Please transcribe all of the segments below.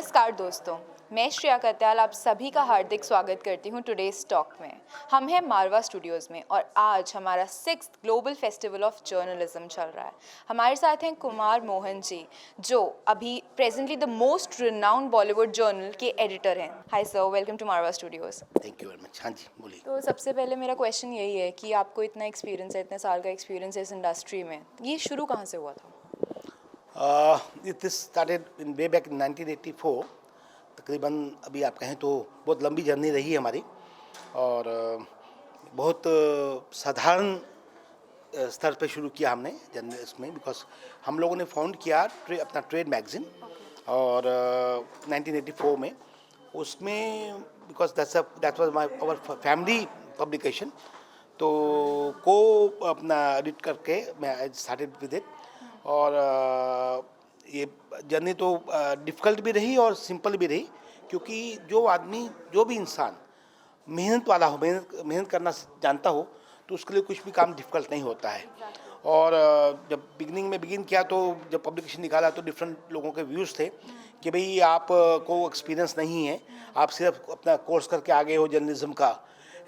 नमस्कार दोस्तों, मैं श्रेया कत्याल आप सभी का हार्दिक स्वागत करती हूँ टुडेज टॉक में। हम हैं मारवा स्टूडियोज़ में और आज हमारा 6th global festival of journalism चल रहा है। हमारे साथ हैं कुमार मोहन जी, जो अभी presently the most renowned Bollywood journal के एडिटर हैं। Hi sir, welcome to Marwah studios. Thank you very much. हाँ जी, बोलिए। तो सबसे पहले मेरा क्वेश्चन यही है कि आपको इतना एक्सपीरियंस है, इतने साल का एक्सपीरियंस है इस इंडस्ट्री में, ये शुरू कहाँ से हुआ था? This started in way back in 1984। तकरीबन अभी आप कहें तो बहुत लंबी जर्नी रही है हमारी और बहुत साधारण स्तर पे शुरू किया हमने जर्नलिस्ट में, बिकॉज हम लोगों ने फाउंड किया अपना ट्रेड मैगजीन और 1984 में। उसमें because that was my our family publication, तो को अपना एडिट करके मैं आई स्टार्टेड विद इट। और ये जर्नी तो डिफ़िकल्ट भी रही और सिंपल भी रही, क्योंकि जो भी इंसान मेहनत वाला हो, मेहनत करना जानता हो, तो उसके लिए कुछ भी काम डिफ़िकल्ट नहीं होता है। और जब बिगिनिंग में बिगिन किया तो जब पब्लिकेशन निकाला तो डिफरेंट लोगों के व्यूज़ थे कि भाई आप को एक्सपीरियंस नहीं है, आप सिर्फ अपना कोर्स करके आ गए हो जर्नलिज्म का,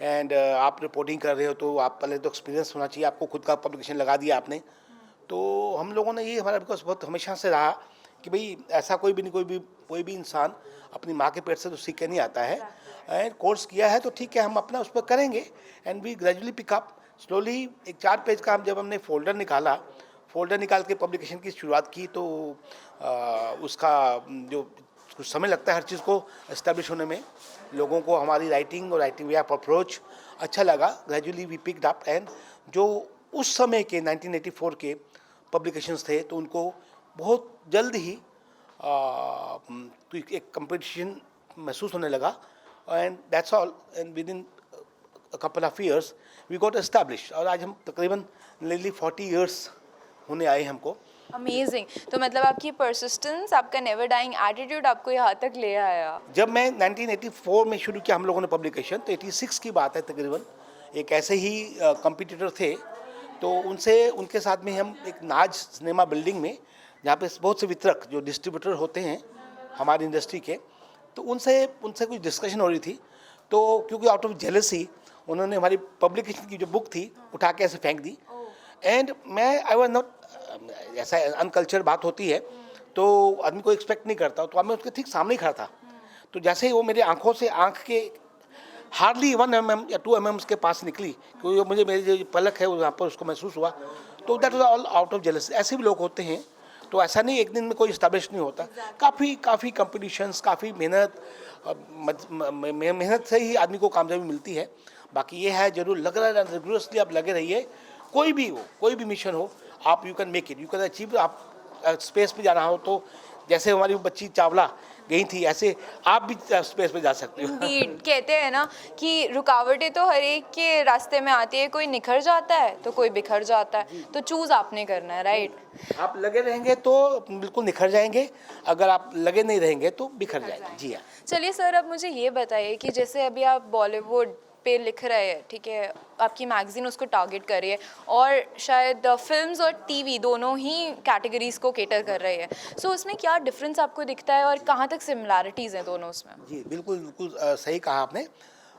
एंड आप रिपोर्टिंग कर रहे हो तो आप पहले तो एक्सपीरियंस होना चाहिए, आपको खुद का पब्लिकेशन लगा दिया आपने। तो हम लोगों ने ये हमारा बिकॉज बहुत हमेशा से रहा कि भाई ऐसा कोई भी इंसान अपनी माँ के पेट से तो सीख के नहीं आता है, एंड कोर्स किया है तो ठीक है, हम अपना उस पर करेंगे and we gradually pick up slowly. एक 4 पेज का जब हमने फोल्डर निकाल के पब्लिकेशन की शुरुआत की तो उसका जो कुछ समय लगता है हर चीज़ को इस्टेब्लिश होने में, लोगों को हमारी राइटिंग वे ऑफ अप्रोच अच्छा लगा। Gradually we picked up, and जो उस समय के 1984 के पब्लिकेशंस थे तो उनको बहुत जल्द ही एक कंपटीशन महसूस होने लगा, and that's all, and within couple of years we got establish. और आज हम तकरीबन नियरली 40 ईयर्स होने आए हमको। अमेजिंग। तो मतलब आपकी परसिस्टेंस, आपका नेवर डाइंग एटीट्यूड आपको यहाँ तक ले आया। जब मैं 1984 में शुरू किया हम लोगों ने पब्लिकेशन, तो 86 की बात है तकरीबन, एक ऐसे ही कंपटीटर थे, तो उनके साथ में हम एक नाज सिनेमा बिल्डिंग में, जहाँ पे बहुत से वितरक जो डिस्ट्रीब्यूटर होते हैं हमारी इंडस्ट्री के, तो उनसे कुछ डिस्कशन हो रही थी। तो क्योंकि आउट ऑफ जेलसी उन्होंने हमारी पब्लिकेशन की जो बुक थी उठा के ऐसे फेंक दी, एंड मैं आई वॉज नॉट, ऐसा अनकल्चर बात होती है तो आदमी को एक्सपेक्ट नहीं करता, तो मैं उसके ठीक सामने ही खड़ा था। तो जैसे ही वो मेरे आंखों से आंख के हार्डली 1 mm या 2 mm के पास निकली, क्योंकि मुझे मेरी जो पलक है वहाँ पर उसको महसूस हुआ, तो that was all out of jealous. ऐसे भी लोग होते हैं, तो ऐसा नहीं एक दिन में कोई इस्टेब्लिश नहीं होता। काफ़ी कंपटीशंस, काफ़ी मेहनत से ही आदमी को कामयाबी मिलती है। बाकी ये है जरूर लग रहा है, रेगुलसली आप लगे रहिए, कोई भी मिशन हो, आप you can make it, you can achieve. आप स्पेस पे जाना हो तो जैसे हमारी बच्ची चावला गई थी, ऐसे आप भी स्पेस पे जा सकते हो। इंडीड, कहते हैं ना कि रुकावटें तो हर एक के रास्ते में आती है, कोई निखर जाता है तो कोई बिखर जाता है, तो चूज आपने करना है, राइट? आप लगे रहेंगे तो बिल्कुल निखर जाएंगे, अगर आप लगे नहीं रहेंगे तो बिखर जाएंगे। जी हाँ। चलिए सर, अब मुझे ये बताइए कि जैसे अभी आप बॉलीवुड पे लिख रहे हैं, ठीक है, आपकी मैगजीन उसको टारगेट कर रही है और शायद फिल्म्स और टीवी दोनों ही कैटेगरीज को केटर कर रही है, सो उसमें क्या डिफरेंस आपको दिखता है और कहाँ तक सिमिलैरिटीज़ हैं दोनों उसमें? जी बिल्कुल सही कहा आपने।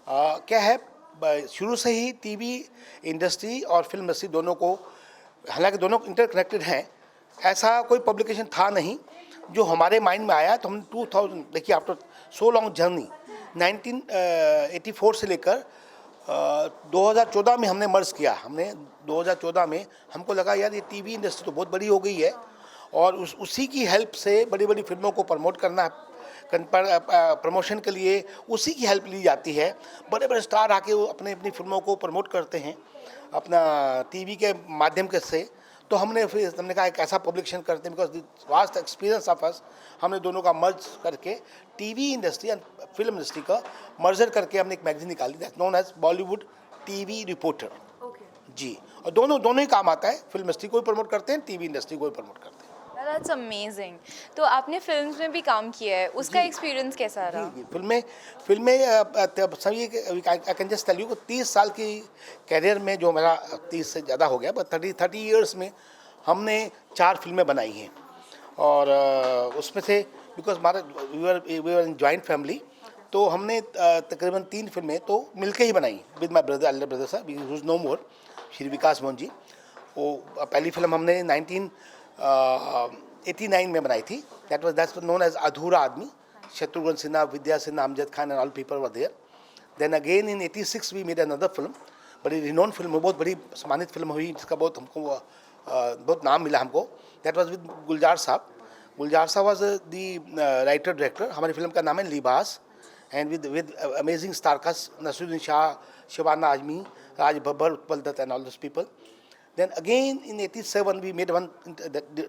क्या है, शुरू से ही टीवी इंडस्ट्री और फिल्म इंडस्ट्री दोनों को, हालांकि दोनों इंटरकनेक्टेड हैं, ऐसा कोई पब्लिकेशन था नहीं जो हमारे माइंड में आया। तो हम 2000, देखिए आफ्टर सो लॉन्ग जर्नी, 1984 से लेकर 2014 में हमने मर्ज किया। 2014 में हमको लगा यार ये टीवी इंडस्ट्री तो बहुत बड़ी हो गई है और उसी की हेल्प से बड़ी बड़ी फिल्मों को प्रमोट करना, प्रमोशन के लिए उसी की हेल्प ली जाती है। बड़े बड़े स्टार आके वो अपनी फिल्मों को प्रमोट करते हैं अपना टीवी के माध्यम के से। तो हमने कहा एक ऐसा पब्लिकेशन करते हैं, because vast experience of us, हमने दोनों का मर्ज करके TV industry and film industry का मर्जर करके हमने एक मैगजीन निकाली, that's known as Bollywood TV reporter. जी, और दोनों ही काम आता है, फिल्म इंडस्ट्री को भी प्रमोट करते हैं, टीवी इंडस्ट्री को भी प्रमोट करते हैं। That's amazing. तो आपने फिल्म्स में भी काम किया है, उसका एक्सपीरियंस कैसा रहा? जी, फिल्में सभी I can just tell you कि 30 साल की कैरियर में, जो मेरा 30 से ज़्यादा हो गया, बट 30 ईयर्स में हमने 4 फिल्में बनाई हैं। और उसमें से बिकॉज हमारा we were in joint family, तो हमने तकरीबन 3 फिल्में तो मिलके ही बनाई with my brother, elder brother साहब, who is no more, Shri Vikas Mohan ji. वो पहली फिल्म हमने 1989 में बनाई थी, that's known as Adhura Aadmi. Shatrughan Sinha, Vidya Sinha, Amjad Khan and all people were there. Then again in 86 we made another film, बड़ी रिनोन फिल्म, बहुत बड़ी सम्मानित फिल्म हुई, जिसका बहुत हमको बहुत नाम मिला हमको। That was with Gulzar Sahab. Gulzar Sahab was the writer director. हमारी फिल्म का नाम है Libaas, and with amazing star cast, Naseeruddin Shah, Shabana Azmi, Raj Babbar, Utpal Dutt and all those people. Then again in 87 we made one,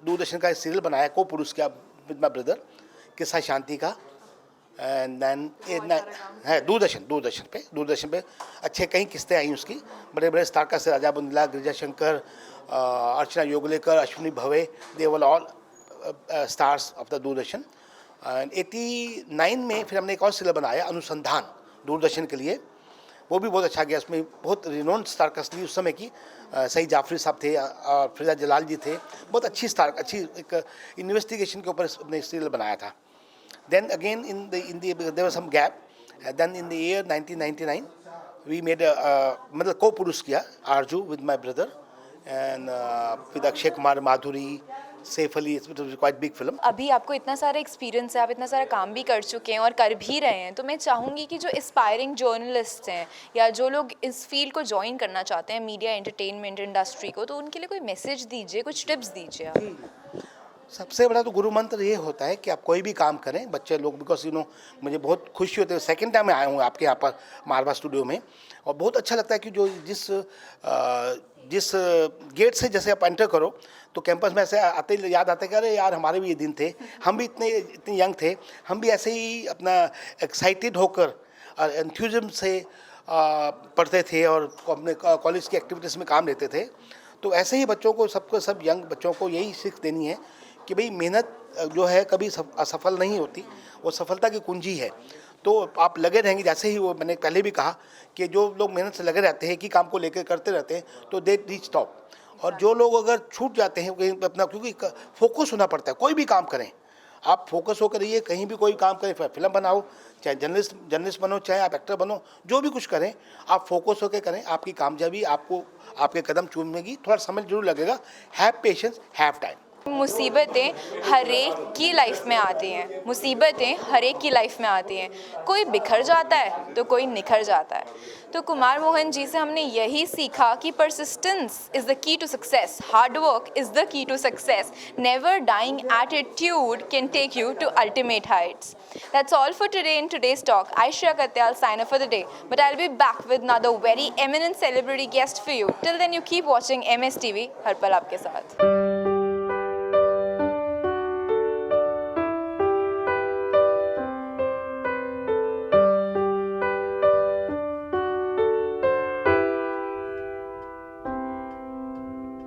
Doordarshan का सीरियल बनाया, को पुरुष किया विद माई ब्रदर, किस्सा शांति का। एंड देन है दूरदर्शन पे अच्छे कई किस्तें आई उसकी, बड़े बड़े स्टार से राजा बुंदला, गिरिजा शंकर, अर्चना Joglekar, Ashwini Bhave, they were all stars of the Doordarshan. And 89 में फिर हमने एक और सीरियल बनाया, अनुसंधान, दूरदर्शन के लिए। वो भी बहुत अच्छा गया, उसमें बहुत रिनोन स्टार कास्ट थी उस समय की। सईद जाफरी साहब थे और फिजा जलाल जी थे, बहुत अच्छी एक इन्वेस्टिगेशन के ऊपर हमने सीरियल बनाया था। Then again there was some gap. Then in the year 1999 we made मतलब को पुरुष किया, आरजू with my brother and with Akshay Kumar, Madhuri, Saif Ali. It was quite big film. अभी आपको इतना सारा एक्सपीरियंस है, आप इतना सारा काम भी कर चुके हैं और कर भी रहे हैं, तो मैं चाहूँगी कि जो एस्पायरिंग जर्नलिस्ट हैं या जो लोग इस फील्ड को ज्वाइन करना चाहते हैं, मीडिया एंटरटेनमेंट इंडस्ट्री को, तो उनके लिए कोई मैसेज दीजिए, कुछ टिप्स दीजिए आप। सबसे बड़ा तो गुरु मंत्र ये होता है कि आप कोई भी काम करें, बच्चे लोग, बिकॉज यू नो मुझे बहुत खुशी होती है, सेकंड टाइम मैं आया हूँ आपके यहाँ पर मारवा स्टूडियो में, और बहुत अच्छा लगता है कि जो जिस गेट से जैसे आप एंटर करो तो कैंपस में ऐसे आते ही याद आता है कि अरे यार हमारे भी ये दिन थे, हम भी इतने यंग थे, हम भी ऐसे ही अपना एक्साइटेड होकर और एंथुजिज्म से पढ़ते थे और अपने कॉलेज की एक्टिविटीज़ में काम लेते थे। तो ऐसे ही बच्चों को, सब यंग बच्चों को यही सीख देनी है कि भाई मेहनत जो है कभी असफल नहीं होती, वो सफलता की कुंजी है। तो आप लगे रहेंगे, जैसे ही वो मैंने पहले भी कहा कि जो लोग मेहनत से लगे रहते हैं, एक ही काम को लेकर करते रहते हैं, तो दे रीच टॉप। और जो लोग अगर छूट जाते हैं कहीं अपना, क्योंकि फोकस होना पड़ता है, कोई भी काम करें आप फोकस होकर रहिए, कहीं भी कोई काम करें, फिल्म बनाओ, चाहे जर्नलिस्ट बनो, चाहे आप एक्टर बनो, जो भी कुछ करें आप फोकस होकर करें, आपकी कामयाबी आपको आपके कदम चूमेगी। थोड़ा समय जरूर लगेगा, हैव पेशेंस, हैव टाइम। मुसीबतें हर एक की लाइफ में आती हैं, मुसीबतें हर एक की लाइफ में आती हैं, कोई बिखर जाता है तो कोई निखर जाता है। तो कुमार मोहन जी से हमने यही सीखा कि persistence is the key to success, hard work is the key to success, never dying attitude can take you to ultimate heights. That's all for today in today's talk. I, Shreya Katyal, sign off for the day. But I'll be back with another very eminent celebrity guest for you. Till then, you keep watching MS TV. हर पल आपके साथ।